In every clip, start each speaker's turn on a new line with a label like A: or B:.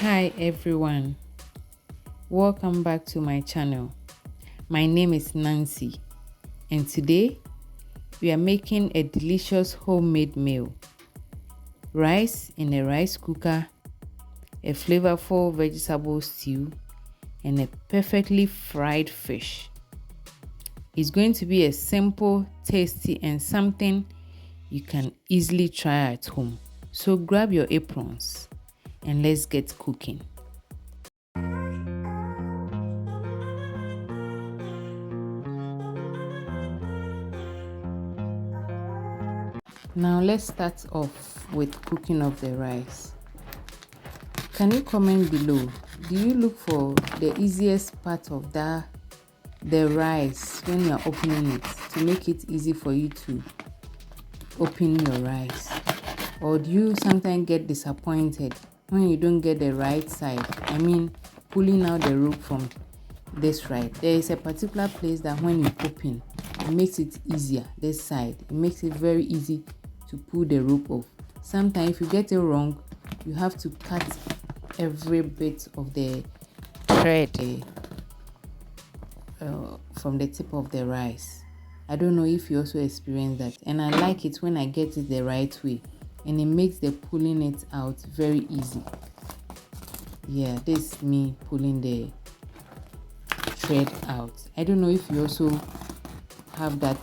A: Hi everyone, welcome back to my channel. My name is Nancy and today we are making a delicious homemade meal. Rice in a rice cooker, a flavorful vegetable stew, and a perfectly fried fish. It's going to be a simple, tasty, and something you can easily try at home. So grab your aprons and let's get cooking. Now let's start off with cooking of the rice. Can you comment below? Do you look for the easiest part of the rice when you're opening it to make it easy for you to open your rice? Or do you sometimes get disappointed when you don't get the right side? I mean, pulling out the rope from this right. There is a particular place that when you open, it makes it easier. This side, it makes it very easy to pull the rope off. Sometimes if you get it wrong, you have to cut every bit of the thread from the tip of the rice. I don't know if you also experience that, and I like it when I get it the right way, and it makes the pulling it out very easy. Yeah, this is me pulling the thread out. I don't know if you also have that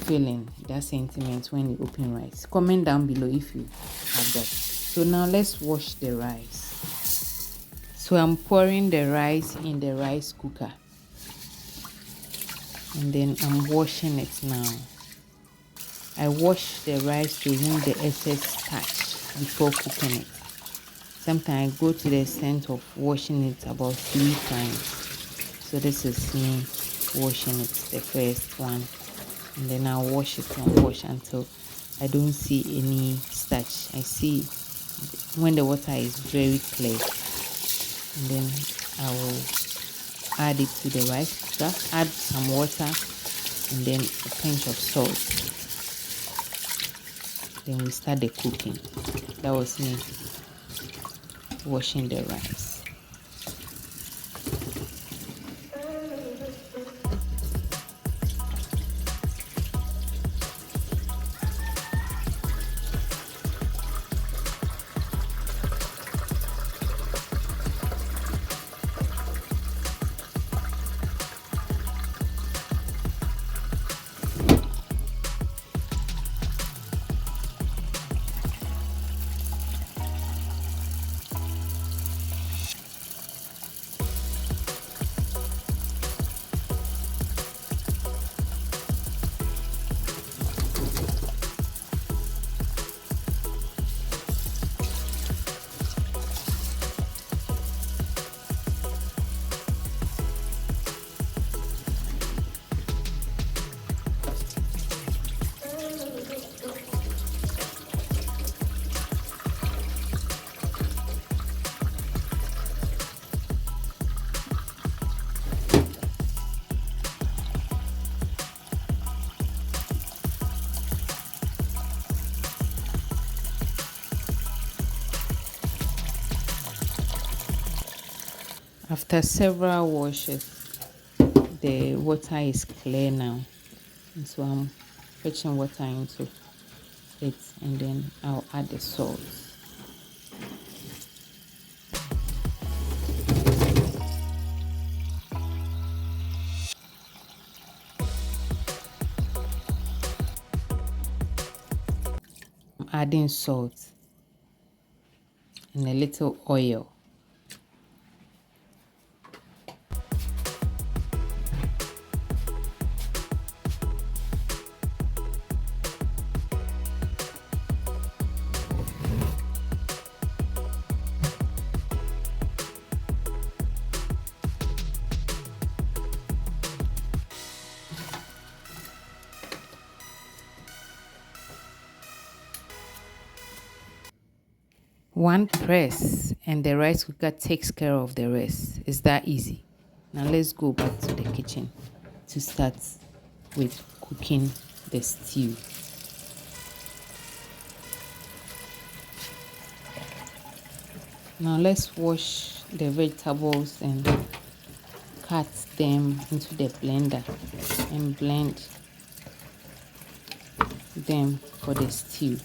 A: feeling, that sentiment when you open rice. Comment down below if you have that. So now let's wash the rice. So I'm pouring the rice in the rice cooker and then I'm washing it now. I wash the rice to remove the excess starch before cooking it. Sometimes I go to the extent of washing it about 3 times. So this is me washing it, the first one, and then I'll wash it and wash until I don't see any starch. I see when the water is very clear, and then I will add it to the rice cooker, add some water and then a pinch of salt. Then we start the cooking. That was me washing the rice. After several washes, the water is clear now, and so I'm fetching water into it, and then I'll add the salt. I'm adding salt and a little oil. One press and the rice cooker takes care of the rest. It's that easy. Now let's go back to the kitchen to start with cooking the stew. Now let's wash the vegetables and cut them into the blender and blend them for the stew.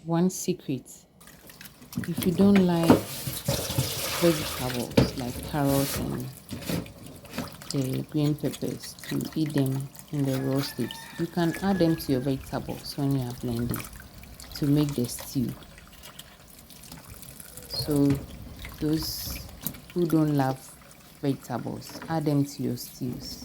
A: One secret: if you don't like vegetables like carrots and the green peppers to eat them in the raw state, you can add them to your vegetables when you are blending to make the stew. So those who don't love vegetables, add them to your stews.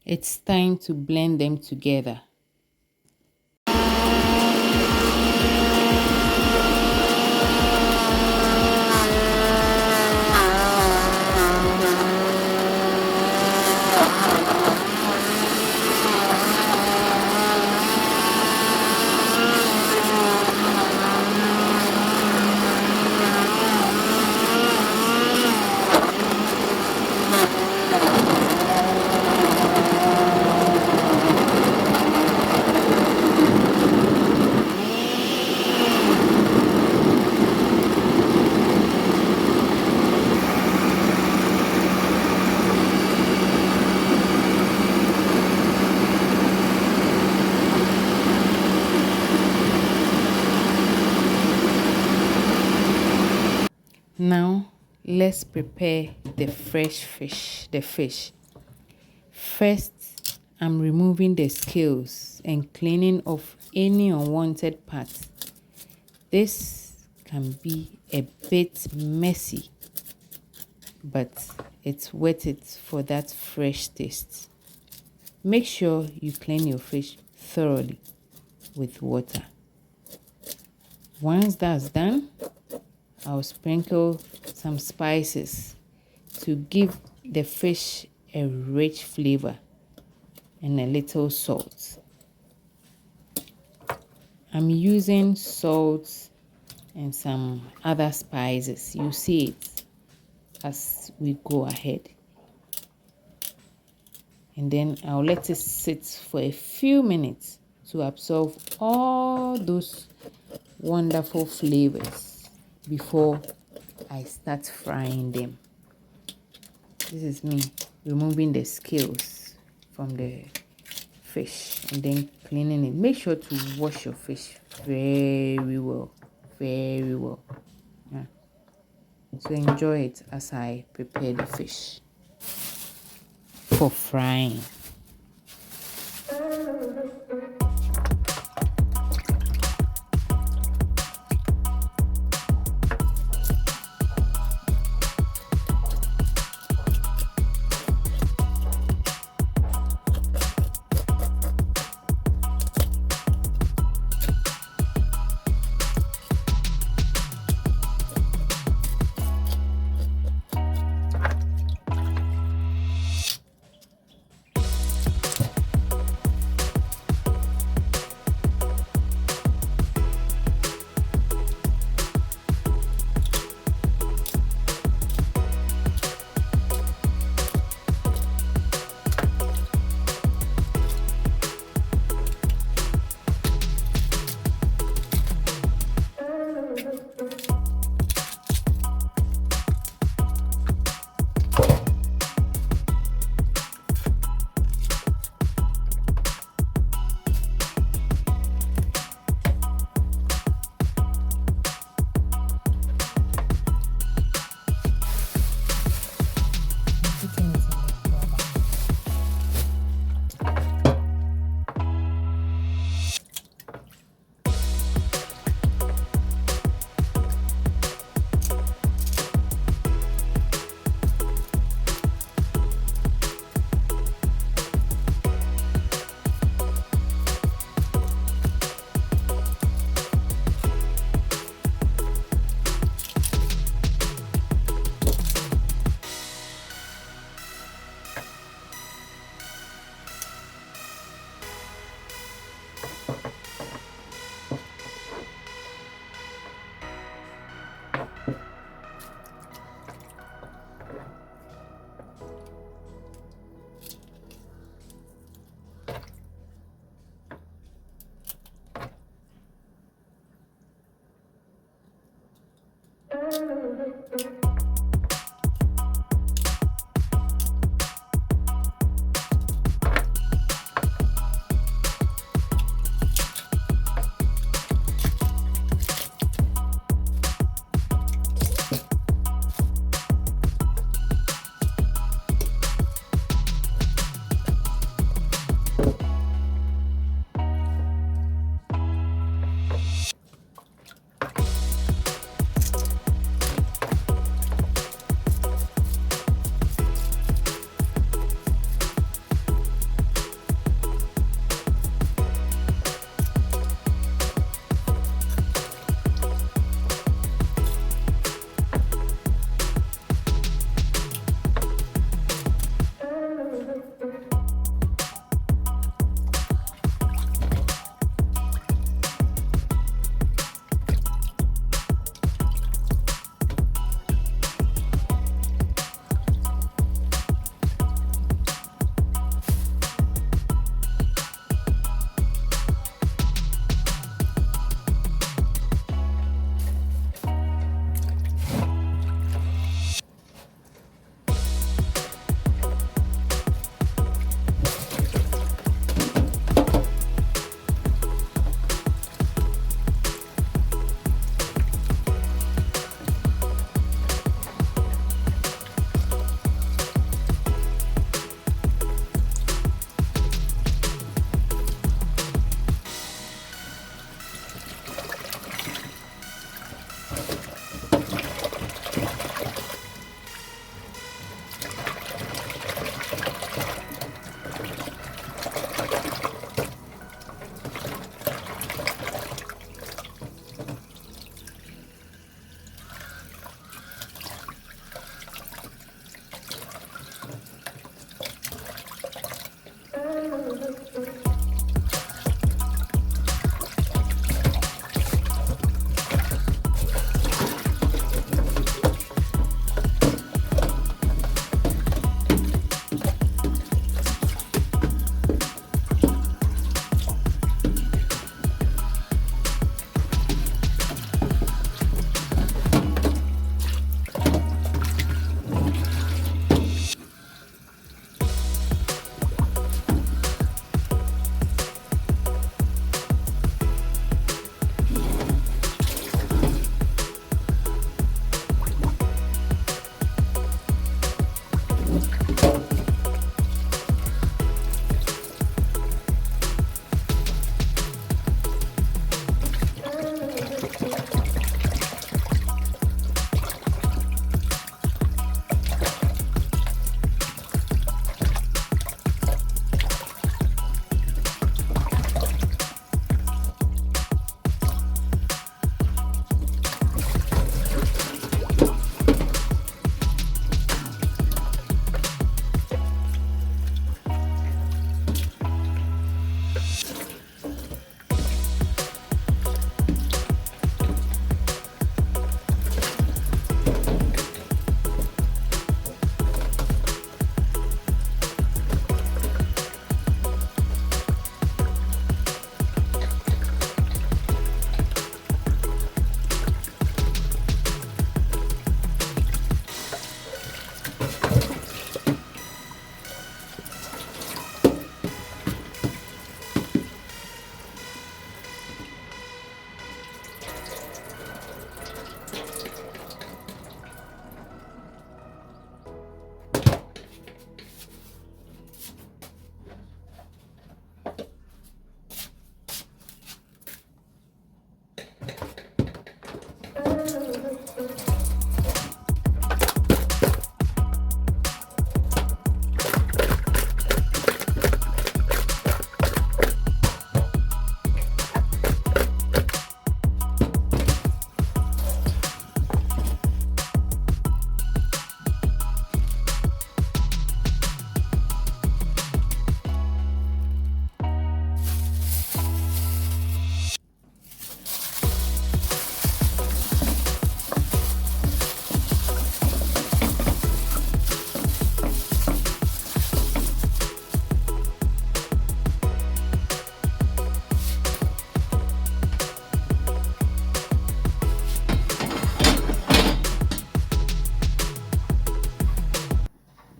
A: It's time to blend them together. Now let's prepare the fish. First, I'm removing the scales and cleaning off any unwanted parts. This can be a bit messy, but it's worth it for that fresh taste. Make sure you clean your fish thoroughly with water. Once that's done, I'll sprinkle some spices to give the fish a rich flavor and a little salt. I'm using salt and some other spices. You see it as we go ahead. And then I'll let it sit for a few minutes to absorb all those wonderful flavors before I start frying them. This is me removing the scales from the fish and then cleaning it. Make sure to wash your fish very well. Yeah. So enjoy it as I prepare the fish for frying.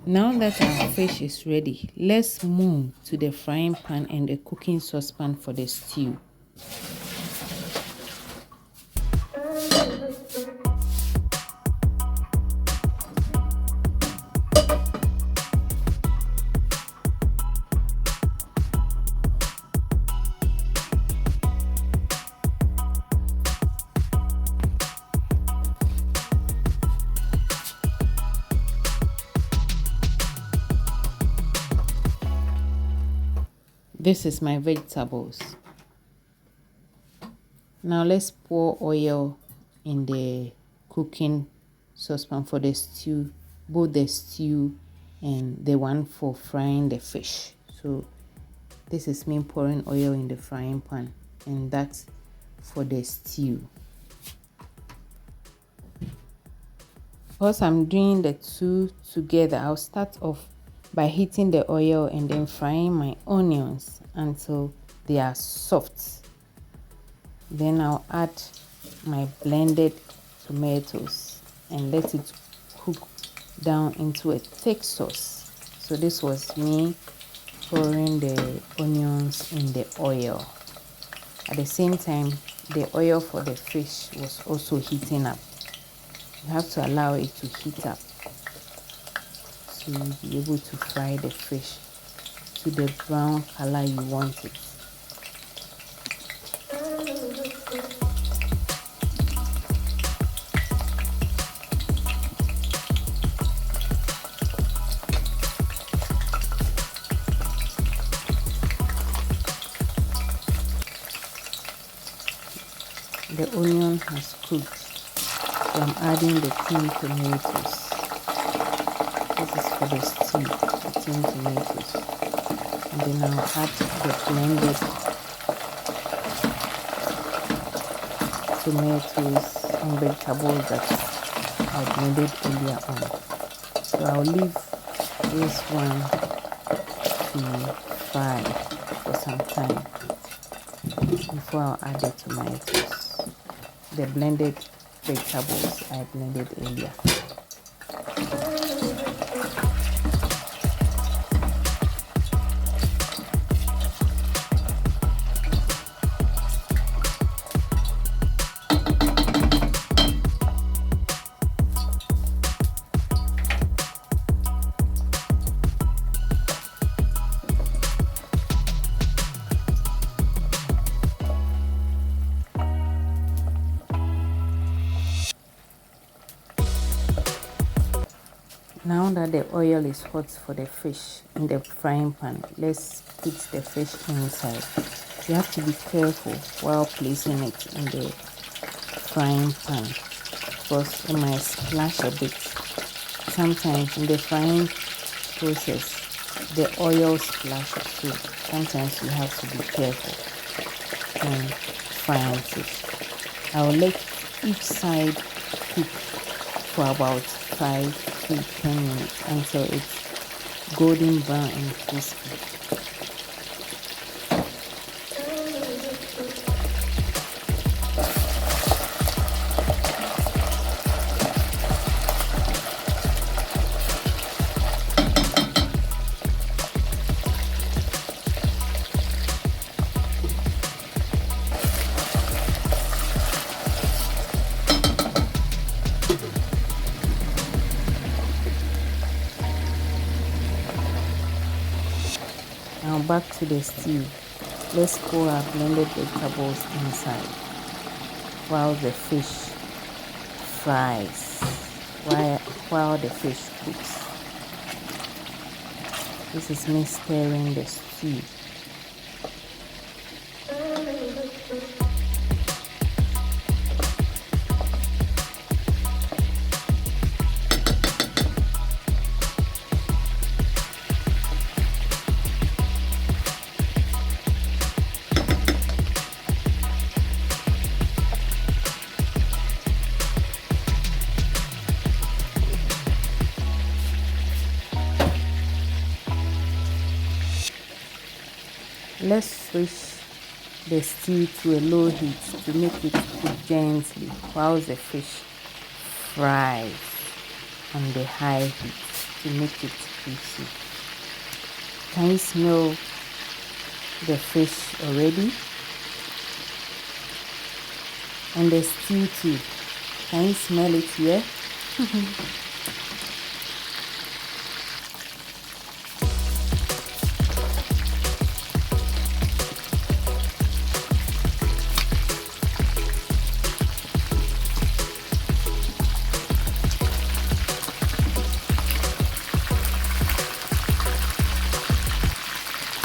A: Now that our fish is ready, let's move to the frying pan and the cooking saucepan for the stew. This is my vegetables. Now let's pour oil in the cooking saucepan for the stew, both the stew and the one for frying the fish. So this is me pouring oil in the frying pan, and that's for the stew. Because I'm doing the two together, I'll start off by heating the oil and then frying my onions until they are soft. Then I'll add my blended tomatoes and let it cook down into a thick sauce. So this was me pouring the onions in the oil. At the same time, the oil for the fish was also heating up. You have to allow it to heat up to be able to fry the fish to the brown color you want it. The onion has cooked, so I'm adding the tin tomatoes. This is for the stew, the tin tomatoes. And then I'll add the blended tomatoes and vegetables that I blended earlier on. So I'll leave this one to fry for some time before I'll add the tomatoes, the blended vegetables I blended earlier. Now that the oil is hot for the fish in the frying pan, let's put the fish inside. You have to be careful while placing it in the frying pan because it might splash a bit. Sometimes in the frying process, the oil splashes, so sometimes you have to be careful when frying fish. I will let each side cook for about 5 to 10 minutes until it's golden brown and crispy. Now back to the stew. Let's pour our blended vegetables inside while the fish fries, while the fish cooks. This is me stirring the stew. Let's switch the stew to a low heat to make it cook gently while the fish fries on the high heat. to make it crispy. Can you smell the fish already? And the stew too. Can you smell it here?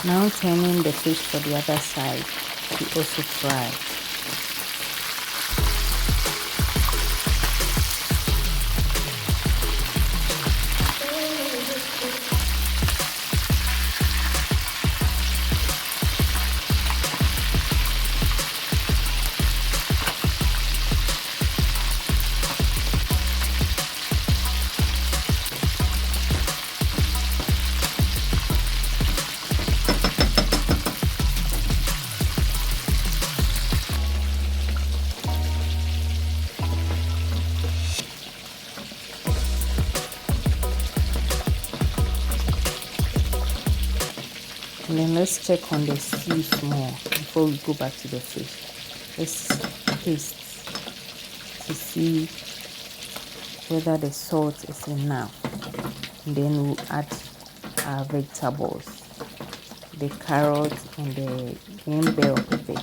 A: Now turning the fish for the other side to also fry. And then let's check on the stew more before we go back to the fish. Let's taste to see whether the salt is enough. And then we'll add our vegetables, the carrots and the green bell pepper,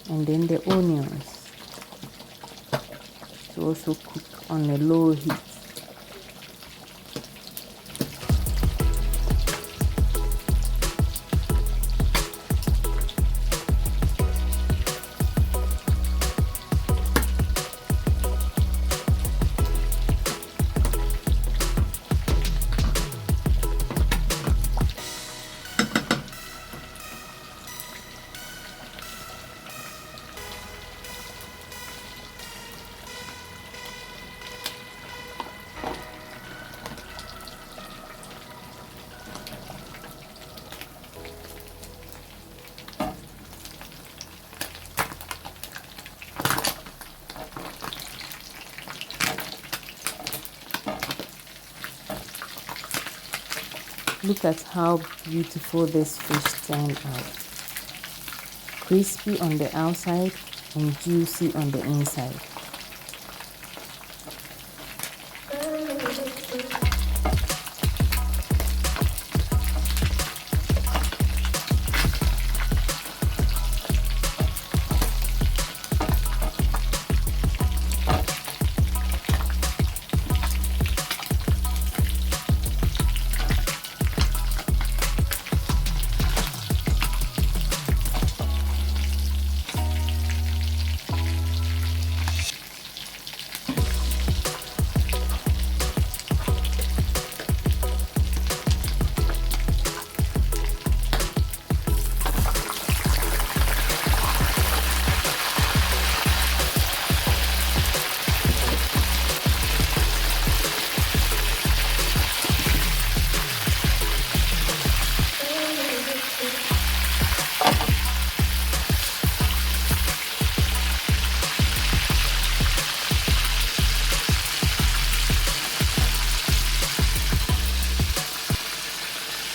A: and then the onions to also cook on a low heat. Look at how beautiful this fish turned out. Crispy on the outside and juicy on the inside.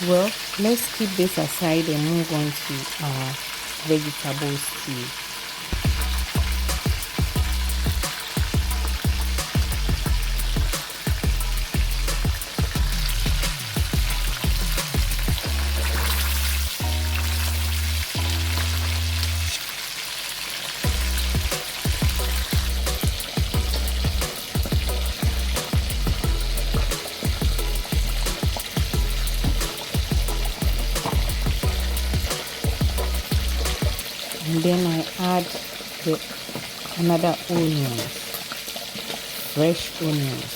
A: Well, let's keep this aside and move on to our vegetable stew. And then I add another onion, fresh onions,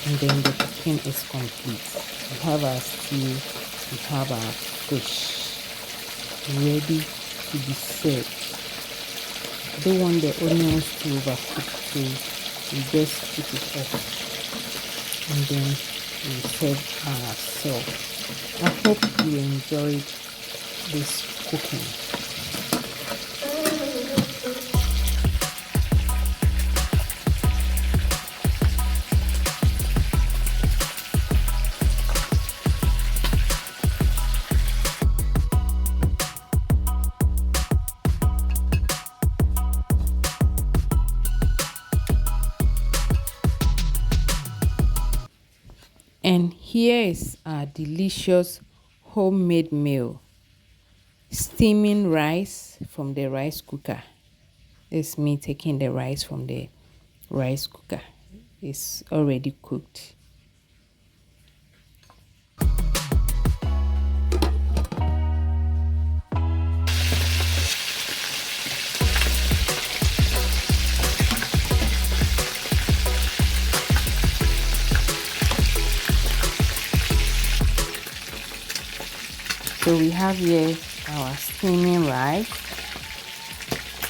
A: and then the cooking is complete. We have our stew, we have our fish ready to be served. I don't want the onions to overcook, so we just put it off and then we serve ourselves. I hope you enjoyed this cooking. And here is our delicious homemade meal. Steaming rice from the rice cooker. This is me taking the rice from the rice cooker. It's already cooked. So we have here our steaming rice,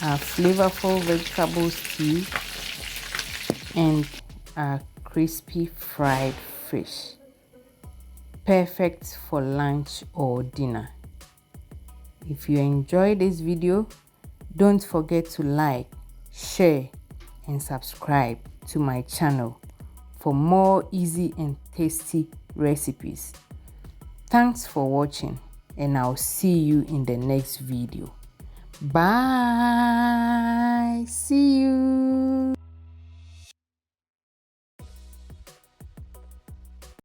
A: our flavorful vegetable stew, and our crispy fried fish. Perfect for lunch or dinner. If you enjoyed this video, don't forget to like, share, and subscribe to my channel for more easy and tasty recipes. Thanks for watching, and I'll see you in the next video. Bye.